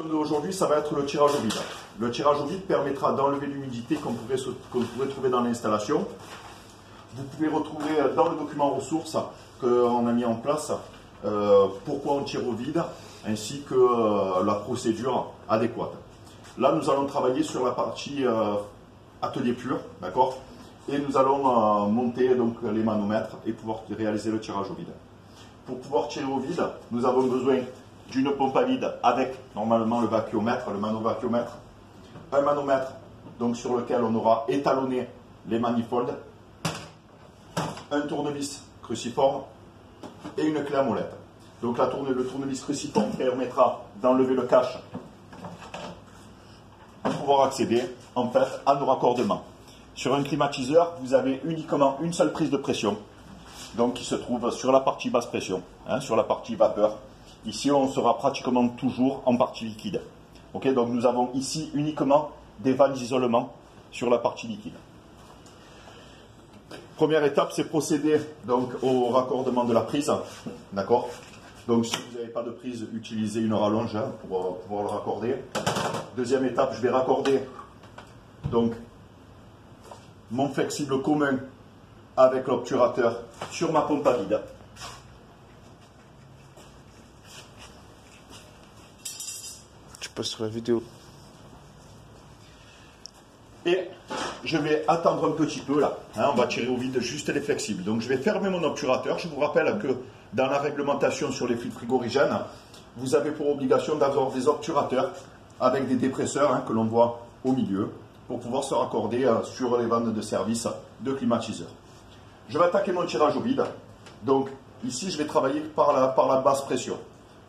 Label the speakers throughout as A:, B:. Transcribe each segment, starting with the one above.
A: Aujourd'hui, ça va être le tirage au vide. Le tirage au vide permettra d'enlever l'humidité qu'on pourrait trouver dans l'installation. Vous pouvez retrouver dans le document ressources qu'on a mis en place pourquoi on tire au vide, ainsi que la procédure adéquate. Là, nous allons travailler sur la partie atelier pur, d'accord? Et nous allons monter donc les manomètres et pouvoir réaliser le tirage au vide. Pour pouvoir tirer au vide, nous avons besoin d'une pompe à vide avec normalement le vacuomètre, le manovacuomètre, un manomètre donc sur lequel on aura étalonné les manifolds, un tournevis cruciforme et une clé à molette. Donc le tournevis cruciforme permettra d'enlever le cache pour pouvoir accéder en fait à nos raccordements. Sur un climatiseur, vous avez uniquement une seule prise de pression, donc qui se trouve sur la partie basse pression, sur la partie vapeur. Ici, on sera pratiquement toujours en partie liquide. Okay, donc nous avons ici uniquement des vannes d'isolement sur la partie liquide. Première étape, c'est procéder donc au raccordement de la prise. D'accord. Donc si vous n'avez pas de prise, utilisez une rallonge pour pouvoir le raccorder. Deuxième étape, je vais raccorder donc mon flexible commun avec l'obturateur sur ma pompe à vide.
B: Tu passes sur la vidéo.
A: Et je vais attendre un petit peu là. On va tirer au vide juste les flexibles. Donc je vais fermer mon obturateur. Je vous rappelle que dans la réglementation sur les fils frigorigènes, vous avez pour obligation d'avoir des obturateurs avec des dépresseurs que l'on voit au milieu pour pouvoir se raccorder sur les vannes de service de climatiseur. Je vais attaquer mon tirage au vide. Donc ici, je vais travailler par la basse pression.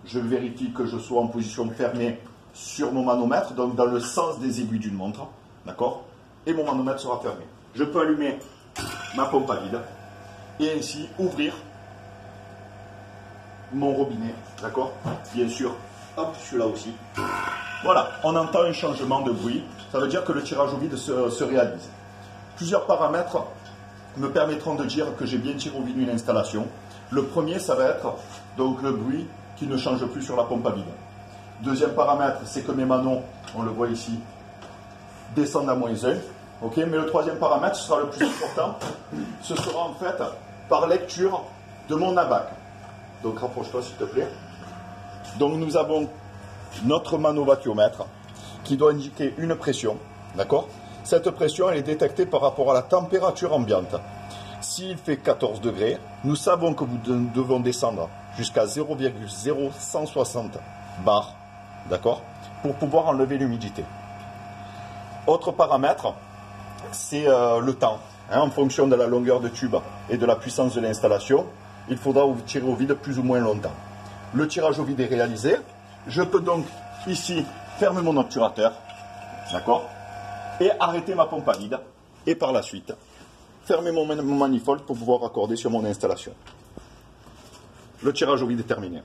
A: Je vérifie que je sois en position fermée sur mon manomètre, donc dans le sens des aiguilles d'une montre. D'accord? Et mon manomètre sera fermé. Je peux allumer ma pompe à vide et ainsi ouvrir mon robinet. D'accord? Bien sûr, hop, celui-là aussi. Voilà, on entend un changement de bruit. Ça veut dire que le tirage au vide se réalise. Plusieurs paramètres me permettront de dire que j'ai bien tiré au vide une installation. Le premier, ça va être donc le bruit qui ne change plus sur la pompe à vide. Deuxième paramètre, c'est que mes manons, on le voit ici, descendent à -1. Okay, mais le troisième paramètre, ce sera le plus important. Ce sera en fait par lecture de mon ABAC. Donc rapproche-toi s'il te plaît. Donc nous avons notre manovacuomètre qui doit indiquer une pression. D'accord? Cette pression, elle est détectée par rapport à la température ambiante. S'il fait 14 degrés, nous savons que nous devons descendre jusqu'à 0,0160 bar, d'accord, pour pouvoir enlever l'humidité. Autre paramètre, c'est le temps. En fonction de la longueur de tube et de la puissance de l'installation, il faudra tirer au vide plus ou moins longtemps. Le tirage au vide est réalisé. Je peux donc ici fermer mon obturateur, d'accord, et arrêter ma pompe à vide. Et par la suite, fermer mon manifold pour pouvoir raccorder sur mon installation. Le tirage au vide est terminé.